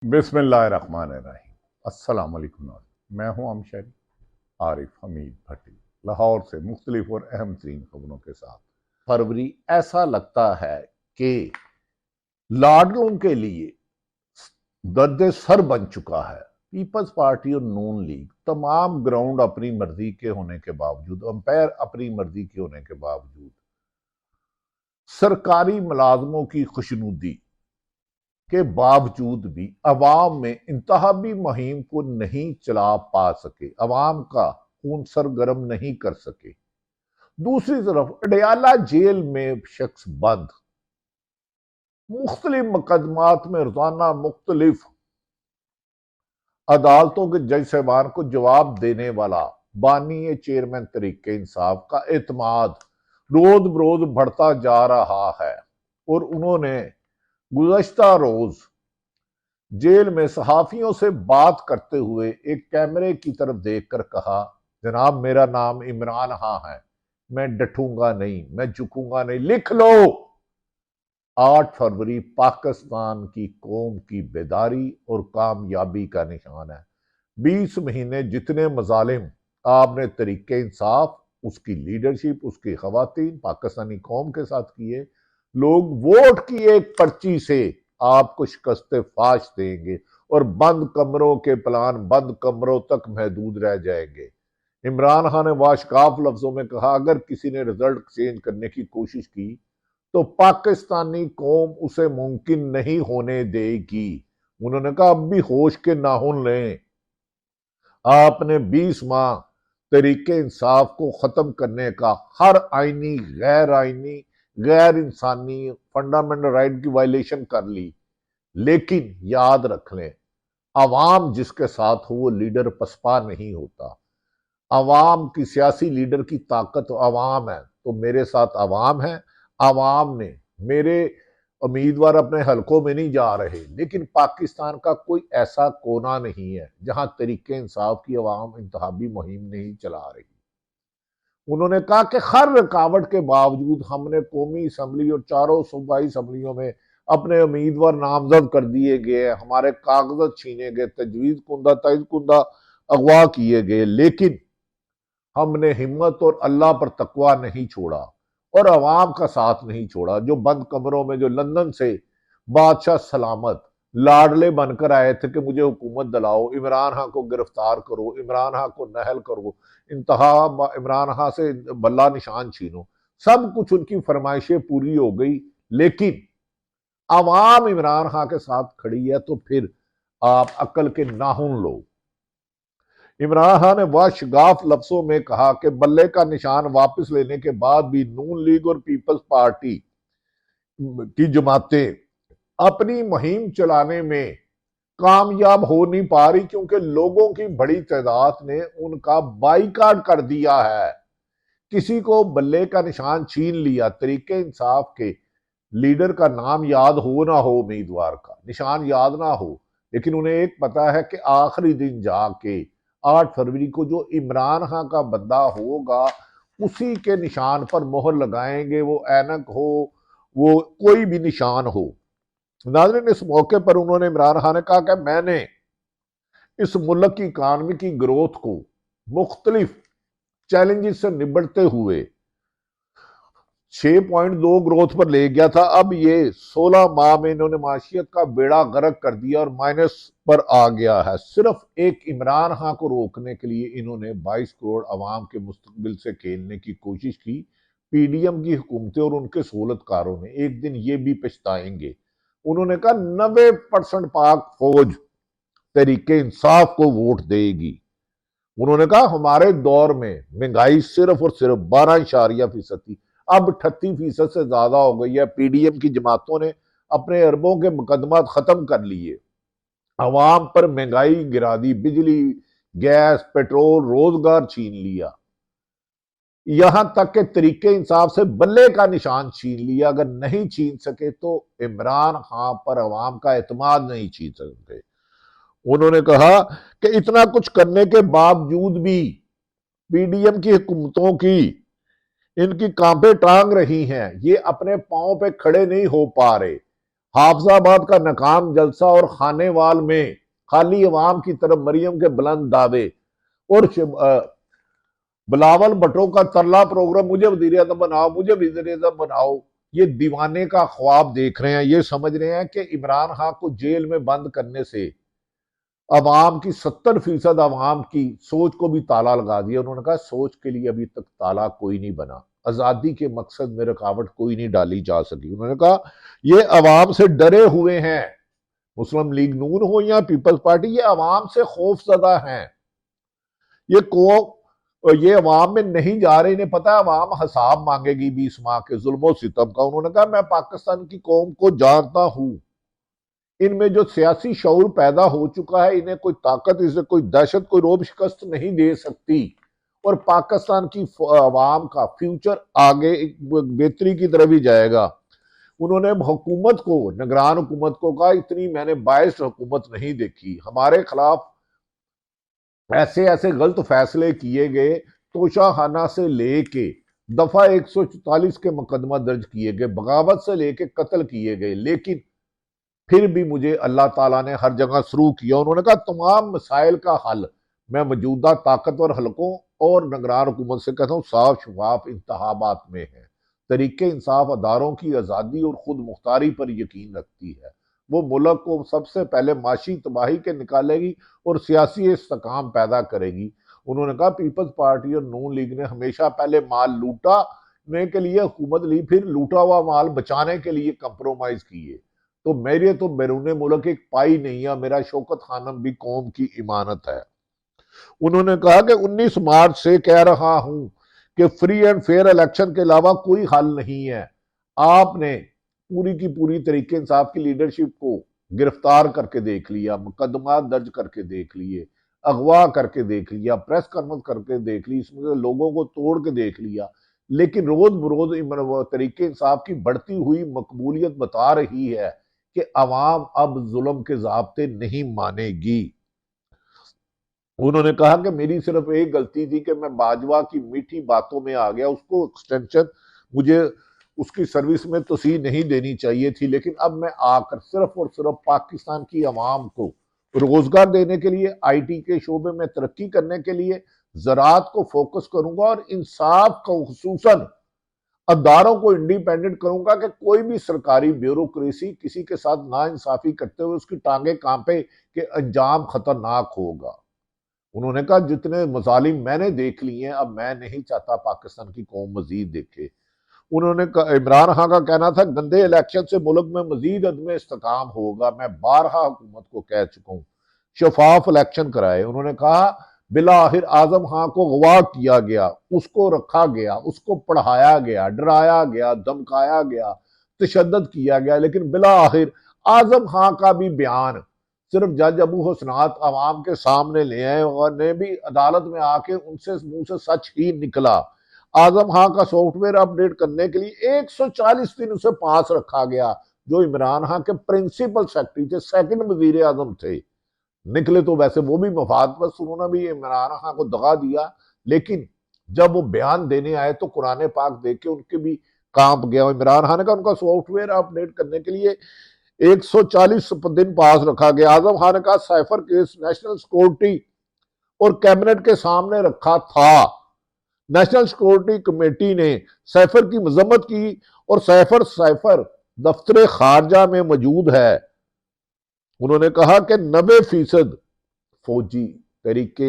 बिस्मिल्लाहिर्रहमानिर्रहीम। अस्सलाम वालेकुम। मैं हूं अमशरी आरिफ हमीद भट्टी, लाहौर से मुख्तलिफ और अहम तरीन खबरों के साथ। फरवरी ऐसा लगता है कि लाडलों के लिए दर्द सर बन चुका है। पीपल्स पार्टी और नून लीग तमाम ग्राउंड अपनी मर्जी के होने के बावजूद, अंपायर अपनी मर्जी के होने के बावजूद, सरकारी मुलाजमों की खुशनुदी के बावजूद भी अवाम में इंतहाबी मुहिम को नहीं चला पा सके, अवाम का खून सरगर्म नहीं कर सके। दूसरी तरफ अडयाला जेल में शख्स बंद, मुख्तलिफ मुकदमात में रोजाना मुख्तलिफ अदालतों के जज साहबान को जवाब देने वाला बानी चेयरमैन तरीके इंसाफ का एतमाद रोज बरोज बढ़ता जा रहा है। और उन्होंने गुज़श्ता रोज जेल में सहाफियों से बात करते हुए एक कैमरे की तरफ देखकर कहा, जनाब मेरा नाम इमरान खां है, मैं डटूंगा नहीं, मैं झुकूंगा नहीं। लिख लो, 8 फरवरी पाकिस्तान की कौम की बेदारी और कामयाबी का निशान है। 20 महीने जितने मजालिम आपने तरीके इंसाफ, उसकी लीडरशिप, उसकी खवातीन, पाकिस्तानी कौम के साथ किए, लोग वोट की एक पर्ची से आपको शिकस्त फाश देंगे और बंद कमरों के प्लान बंद कमरों तक महदूद रह जाएंगे। इमरान खान ने वाशकाफ लफ्जों में कहा, अगर किसी ने रिजल्ट चेंज करने की कोशिश की तो पाकिस्तानी कौम उसे मुमकिन नहीं होने देगी। उन्होंने कहा, अब भी होश के नाखून लें। आपने 20 माह तरीके इंसाफ को खत्म करने का हर आईनी, गैर इंसानी फंडामेंटल राइट की वायलेशन कर ली, लेकिन याद रख लें, अवाम जिसके साथ हो वो लीडर पसपा नहीं होता। अवाम की सियासी लीडर की ताकत अवाम है, तो मेरे साथ अवाम है। अवाम ने मेरे उम्मीदवार अपने हलकों में नहीं जा रहे, लेकिन पाकिस्तान का कोई ऐसा कोना नहीं है जहां तरीके इंसाफ की अवाम इंतहाबी मुहिम नहीं चला रही। उन्होंने कहा कि हर रुकावट के बावजूद हमने कौमी असम्बली और चारों सूबाई असम्बलियों में अपने उम्मीदवार नामजद कर दिए गए, हमारे कागजात छीने गए, तजवीज कुंदा तइज कुंदा अगवा किए गए, लेकिन हमने हिम्मत और अल्लाह पर तकवा नहीं छोड़ा और अवाम का साथ नहीं छोड़ा। जो बंद कमरों में, जो लंदन से बादशाह सलामत लाडले बनकर आए थे कि मुझे हुकूमत दिलाओ, इमरान खां को गिरफ्तार करो, इमरान खां को नहल करो, इंतहा इमरान खां से बल्ला निशान छीनो, सब कुछ उनकी फरमाइशें पूरी हो गई, लेकिन अवाम इमरान खां के साथ खड़ी है। तो फिर आप अक्ल के नाखून लो। इमरान खान ने वाशगाफ लफ्जों में कहा कि बल्ले का निशान वापस लेने के बाद भी नून लीग और पीपल्स पार्टी की जमातें अपनी मुहिम चलाने में कामयाब हो नहीं पा रही, क्योंकि लोगों की बड़ी तादाद ने उनका बाईकाट कर दिया है। किसी को बल्ले का निशान छीन लिया, तरीके इंसाफ के लीडर का नाम याद हो ना हो, उम्मीदवार का निशान याद ना हो, लेकिन उन्हें एक पता है कि आखिरी दिन जाके 8 फरवरी को जो इमरान खां का बंदा होगा उसी के निशान पर मोहर लगाएंगे, वो ऐनक हो, वो कोई भी निशान हो। नाज़रीन, इस मौके पर उन्होंने, इमरान खान ने कहा कि मैंने इस मुल्क की इकानमी की ग्रोथ को मुख्तलिफ चैलेंजेस से निपटते हुए 6.2 ग्रोथ पर ले गया था। अब ये 16 माह में इन्होंने माशियत का बेड़ा गर्क कर दिया और माइनस पर आ गया है। सिर्फ एक इमरान खां को रोकने के लिए इन्होंने 22 करोड़ अवाम के मुस्तकबिल से खेलने की कोशिश की। पीडीएम की हुकूमतें और उनके सहूलतकारों ने एक दिन ये भी पछताएंगे। उन्होंने कहा 90% पाक फौज तरीके इंसाफ को वोट देगी। उन्होंने कहा हमारे दौर में महंगाई सिर्फ और सिर्फ 12.5% थी, अब 38% से ज्यादा हो गई है। पीडीएम की जमातों ने अपने अरबों के मुकदमा खत्म कर लिए, अवाम पर महंगाई गिरा दी, बिजली, गैस, पेट्रोल, रोजगार छीन लिया, यहां तक के तरीके इंसाफ से बल्ले का निशान छीन लिया। अगर नहीं छीन सके तो इमरान खां पर अवाम का एतमाद नहीं छीन सकते। उन्होंने कहा कि इतना कुछ करने के बावजूद भी पीडीएम की हुकूमतों की इनकी कांपे टांग रही हैं, ये अपने पांव पे खड़े नहीं हो पा रहे। हाफजाबाद का नाकाम जलसा और खानेवाल में खाली अवाम की तरफ मरियम के बुलंद दावे और बिलावल भट्टो का तरला प्रोग्राम, मुझे वजीर आजम बनाओ, मुझे वजीर आजम बनाओ। ये दीवाने का ख्वाब देख रहे हैं। ये समझ रहे हैं कि इमरान खान को जेल में बंद करने से अवाम की 70% अवाम की सोच को भी ताला लगा दिया। उन्होंने कहा सोच के लिए अभी तक ताला कोई नहीं बना, आजादी के मकसद में रुकावट कोई नहीं डाली जा सकी। उन्होंने कहा ये अवाम से डरे हुए हैं, मुस्लिम लीग नून हो या पीपल्स पार्टी, ये अवाम से खौफजदा हैं। ये अवाम में नहीं जा रहे, इन्हें पता है अवाम हिसाब मांगेगी 20 माह के जुल्म सितम का। उन्होंने कहा मैं पाकिस्तान की कौम को जानता हूं, इनमें जो सियासी शऊर पैदा हो चुका है, इन्हें कोई ताकत, इसे कोई दहशत, कोई रोब शिकस्त नहीं दे सकती। और पाकिस्तान की अवाम का फ्यूचर आगे बेहतरी की तरफ ही जाएगा। उन्होंने हुकूमत को, निगरान हुकूमत को कहा इतनी मैंने बायस हुकूमत नहीं देखी, हमारे खिलाफ ऐसे ऐसे गलत फैसले किए गए, तोशाखाना से लेके दफा 144 के मुकदमा दर्ज किए गए, बगावत से लेके कत्ल किए गए, लेकिन फिर भी मुझे अल्लाह ताला ने हर जगह शुरू किया। उन्होंने कहा तमाम मसाइल का हल मैं मौजूदा ताकतवर हलकों और निगरान हुकूमत से कहता हूँ साफ शफाफ इंतखाबात में है। तरीके इंसाफ अदारों की आज़ादी और खुद मुख्तारी पर यकीन रखती है। वो मुल्क को सबसे पहले माशी तबाही के निकालेगी और सियासी इस्तेकाम पैदा करेगी। उन्होंने कहा पीपल्स पार्टी और नून लीग ने हमेशा पहले माल लूटने के लिए हुकूमत ली, फिर लूटा हुआ माल बचाने के लिए कंप्रोमाइज किए। तो मेरे तो बैरून मुल्क एक पाई नहीं है, मेरा शौकत खानम भी कौम की इमानत है। उन्होंने कहा कि 19 मार्च से कह रहा हूं कि फ्री एंड फेयर इलेक्शन के अलावा कोई हल नहीं है। आपने पूरी की पूरी तरीके इंसाफ की लीडरशिप को गिरफ्तार करके देख लिया, मुकदमा दर्ज करके देख लिए, अगवा करके देख लिया, प्रेस कॉन्फ्रेंस करके देख ली, इसमें लोगों को तोड़ के देख लिया, लेकिन रोज बरोज तरीके इंसाफ की बढ़ती हुई मकबूलियत बता रही है कि अवाम अब जुल्म के जाब्ते नहीं मानेगी। उन्होंने कहा कि मेरी सिर्फ एक गलती थी कि मैं बाजवा की मीठी बातों में आ गया, उसको एक्सटेंशन मुझे उसकी सर्विस में तोसी नहीं देनी चाहिए थी, लेकिन अब मैं आकर सिर्फ और सिर्फ पाकिस्तान की आवाम को रोजगार देने के लिए, आईटी के शोबे में तरक्की करने के लिए ज़राअत को फोकस करूंगा और इंसाफ को खुसूसन अदारों को इंडिपेंडेंट करूंगा कि कोई भी सरकारी ब्यूरोक्रेसी किसी के साथ ना इंसाफी करते हुए उसकी टांगे कांपे कि अंजाम खतरनाक होगा। उन्होंने कहा जितने मजालिम मैंने देख लिए हैं, अब मैं नहीं चाहता पाकिस्तान की कौम मजीद देखे। उन्होंने इमरान खान का कहना था गंदे इलेक्शन से मुल्क में मजीद अदम इस्तेकाम होगा। मैं बारहा हुकूमत को कह चुका हूं शफाफ इलेक्शन कराए। उन्होंने कहा बिला आखिर आजम खां को गवाह किया गया, उसको रखा गया, उसको पढ़ाया गया, डराया गया, धमकाया गया, तशद्दद किया गया, लेकिन बिला आखिर आजम खां का भी बयान सिर्फ जज अबू हुसनात अवाम के सामने ले आए और ने भी अदालत में आके उनसे मुंह से सच ही निकला। आजम खां का सॉफ्टवेयर अपडेट करने के लिए 140 दिन उसे पास रखा गया, जो इमरान खान के प्रिंसिपल सेक्रेटरी थे, सेकंड वजीर आजम थे। निकले तो वैसे वो भी मफाद बस, उन्होंने भी इमरान खान को दगा दिया, लेकिन जब वो बयान देने आए तो कुरान पाक देख के उनके भी कांप गया। इमरान खान का उनका सॉफ्टवेयर अपडेट करने के लिए 140 दिन पास रखा गया। आजम खान का साइफर केस नेशनल सिक्योरिटी और कैबिनेट के सामने रखा था। नेशनल सिक्योरिटी कमेटी ने साइफर की मजम्मत की और साइफर दफ्तर खारजा में मौजूद है। उन्होंने कहा कि 90% फौजी तरीके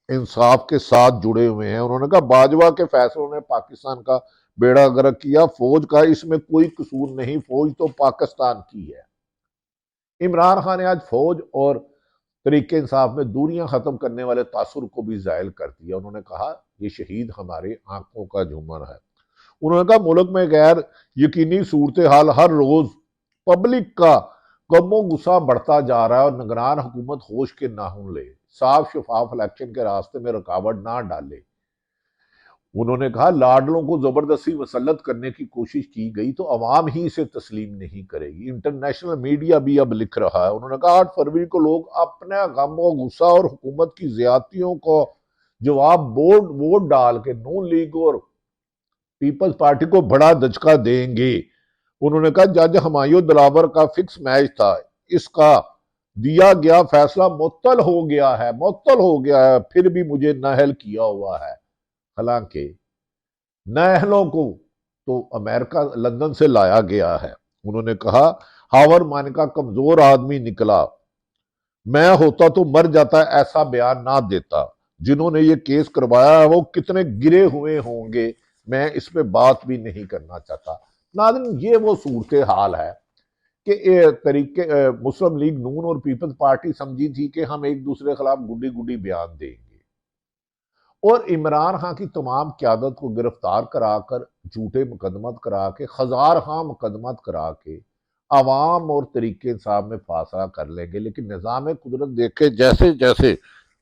इंसाफ के साथ जुड़े हुए हैं। उन्होंने कहा बाजवा के फैसलों ने पाकिस्तान का बेड़ा गर्क किया, फौज का इसमें कोई कसूर नहीं, फौज तो पाकिस्तान की है। इमरान खान ने आज फौज और तरीके इंसाफ में दूरियां खत्म करने वाले तासुर को भी जायल कर दिया। उन्होंने कहा ये शहीद हमारी आंखों का झूमर है। उन्होंने कहा मुल्क में गैर यकीनी सूरत हाल हर रोज पब्लिक का गमो गुस्सा बढ़ता जा रहा है और निगरान हुकूमत होश के नाखून ले, साफ शफाफ इलेक्शन के रास्ते में रुकावट ना डाले। उन्होंने कहा लाडलों को जबरदस्ती मुसल्लत करने की कोशिश की गई तो अवाम ही इसे तस्लीम नहीं करेगी, इंटरनेशनल मीडिया भी अब लिख रहा है। उन्होंने कहा 8 फरवरी को लोग अपना गम और गुस्सा और हुकूमत की ज्यादतियों को जवाब वोट डाल के नून लीग और पीपल्स पार्टी को बड़ा दचका देंगे। उन्होंने कहा जज हुमायूं दिलावर का फिक्स मैच था, इसका दिया गया फैसला मुअत्तल हो गया है, मुअत्तल हो गया है, फिर भी मुझे नाअहल किया हुआ है। हालांकि नाअहलों को तो अमेरिका लंदन से लाया गया है। उन्होंने कहा हावर मानिका कमजोर आदमी निकला, मैं होता तो मर जाता, ऐसा बयान ना देता। जिन्होंने ये केस करवाया है वो कितने गिरे हुए होंगे, मैं इस पे बात भी नहीं करना चाहता। नाज़रीन, ये वो सूरत हाल है कि मुस्लिम लीग नून और पीपल्स पार्टी समझी थी कि हम एक दूसरे के खिलाफ गुड्डी गुड्डी बयान देंगे, और इमरान खान की तमाम क्यादत को गिरफ्तार कराकर, झूठे मुकदमत करा के, हजार खां मुकदमत करा के आवाम और तरीके इंसाफ में फासला कर लेंगे। लेकिन निज़ाम कुदरत देखे जैसे जैसे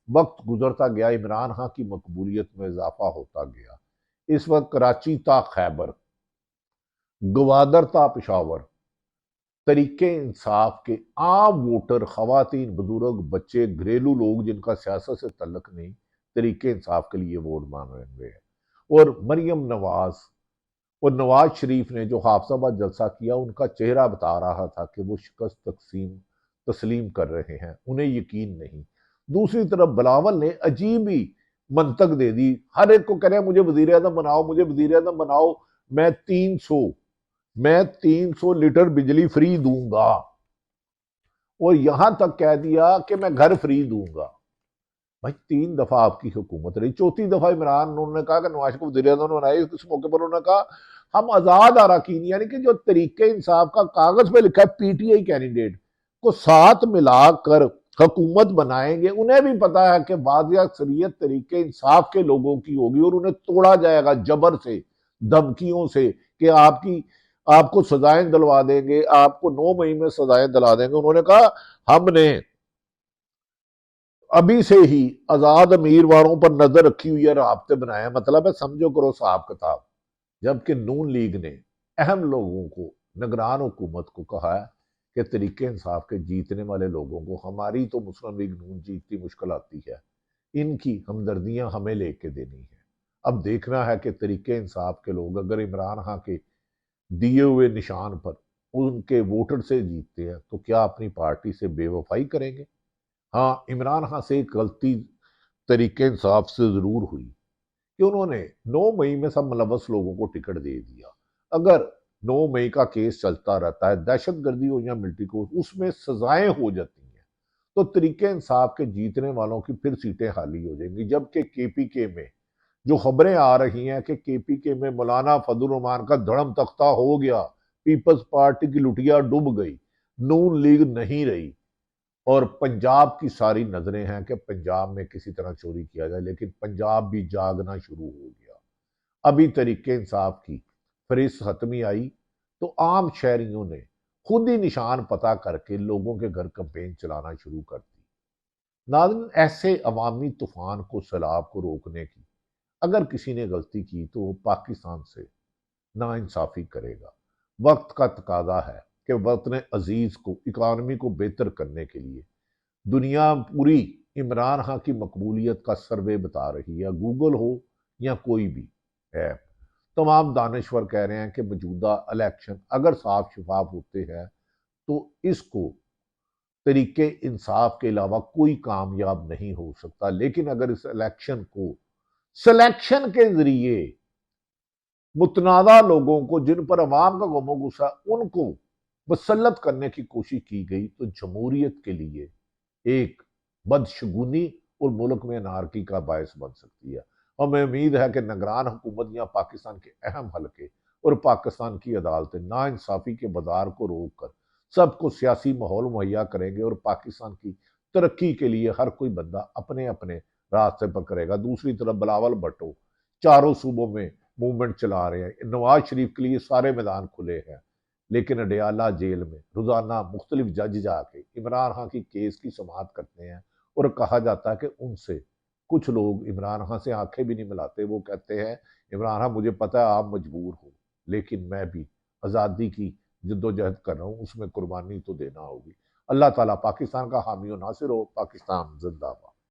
वक्त गुजरता गया, इमरान खान की मकबूलियत में इजाफा होता गया। इस वक्त कराची था खैबर, गवादर था पेशावर, तरीके इंसाफ के आम वोटर, खवातीन, बुजुर्ग, बच्चे, घरेलू लोग जिनका सियासत से तल्लक नहीं, तरीके इंसाफ के लिए वोट मांग रहे हैं। और मरियम नवाज और नवाज शरीफ ने जो हाफजाबाद जलसा किया, उनका चेहरा बता रहा था कि वो शिकस्त तस्लीम कर रहे हैं, उन्हें यकीन नहीं। दूसरी तरफ बिलावल ने अजीब ही मंतक दे दी, हर एक को कह रहे हैं मुझे वजीर आजम बनाओ, मुझे वजीर आजम बनाओ, मैं 300 लीटर बिजली फ्री दूंगा, और यहां तक कह दिया कि मैं घर फ्री दूंगा। भाई 3 दफा आपकी हुकूमत रही, चौथी दफा इमरान उन्होंने कहा कि नवाज को वज़ीर आज़म बनाए। इस मौके पर उन्होंने कहा हम आजाद अरकान, यानी कि जो तरीके इंसाफ का कागज पे लिखा है पीटीआई कैंडिडेट को साथ मिलाकर हुकूमत बनाएंगे। उन्हें भी पता है कि वाज़िया अक्सरियत तरीके इंसाफ के लोगों की होगी और उन्हें तोड़ा जाएगा जबर से, धमकियों से, कि आपको सजाएं दिलवा देंगे, आपको 9 मई में सजाएं दिला देंगे। उन्होंने कहा हमने अभी से ही आजाद उम्मीदवारों पर नजर रखी हुई है, राब्ते बनाए, मतलब है समझो करो साहब किताब। जबकि नून लीग ने अहम लोगों को, निगरान हुकूमत को कहा है कि तरीके इंसाफ के जीतने वाले लोगों को, हमारी तो मुस्लिम लीग नून जीतती मुश्किल आती है, इनकी हमदर्दियां हमें लेके देनी है। अब देखना है कि तरीके इंसाफ के लोग अगर इमरान खान के दिए हुए निशान पर उनके वोटर से जीतते हैं तो क्या अपनी पार्टी से बेवफाई करेंगे? हाँ, इमरान खान से एक गलती तरीके इंसाफ से जरूर हुई कि उन्होंने 9 मई में सब मुलवस लोगों को टिकट दे दिया। अगर 9 मई का केस चलता रहता है, दहशत गर्दी हो या मिलिट्री को, उसमें सजाएं हो जाती हैं, तो तरीके इंसाफ के जीतने वालों की फिर सीटें खाली हो जाएंगी। जबकि केपीके में जो खबरें आ रही हैं कि केपीके में मौलाना फजल रहमान का धर्म तख्ता हो गया, पीपल्स पार्टी की लुटिया डूब गई, नून लीग नहीं रही, और पंजाब की सारी नजरें हैं कि पंजाब में किसी तरह चोरी किया जाए। लेकिन पंजाब भी जागना शुरू हो गया। अभी तरीके इंसाफ की फरिस्त खत्मी आई तो आम शहरियों ने खुद ही निशान पता करके लोगों के घर कैंपेन चलाना शुरू कर दी। नाज़रीन, ऐसे अवामी तूफान को, सैलाब को रोकने की अगर किसी ने गलती की तो वो पाकिस्तान से नाइंसाफी करेगा। वक्त का तकाजा है कि वतन अजीज को, इकानमी को बेहतर करने के लिए दुनिया पूरी इमरान खान की मकबूलियत का सर्वे बता रही है। गूगल हो या कोई भी ऐप, तमाम दानश्वर कह रहे हैं कि मौजूदा इलेक्शन अगर साफ शफाफ होते हैं तो इसको तरीके इंसाफ के अलावा कोई कामयाब नहीं हो सकता। लेकिन अगर इस इलेक्शन को सिलेक्शन के जरिए मुतनादा लोगों को, जिन पर अवाम का गमो गुस्सा, उनको मुसल्लत करने की कोशिश की गई तो जमहूरियत के लिए एक बदशगुनी और मुल्क में अनारकी का बायस बन सकती है। हमें उम्मीद है कि निगरान हुकूमत या पाकिस्तान के अहम हलके और पाकिस्तान की अदालतें नाइंसाफी के बाजार को रोक कर सबको सियासी माहौल मुहैया करेंगे और पाकिस्तान की तरक्की के लिए हर कोई बंदा अपने अपने रास्ते पर करेगा। दूसरी तरफ बिलावल भट्टो चारों सूबों में मूवमेंट चला रहे हैं, नवाज शरीफ के लिए सारे मैदान खुले हैं, लेकिन अडयाला जेल में रोजाना मुख्तलिफ जज जाके इमरान खान की केस की समाअत करते हैं, और कहा जाता है कि उनसे कुछ लोग इमरान खान से आंखें भी नहीं मिलाते। वो कहते हैं इमरान खान मुझे पता है आप मजबूर हो, लेकिन मैं भी आज़ादी की जद्दोजहद कर रहा हूँ, उसमें कुर्बानी तो देना होगी। अल्लाह ताला पाकिस्तान का हामी और नासिर हो। पाकिस्तान जिंदाबाद।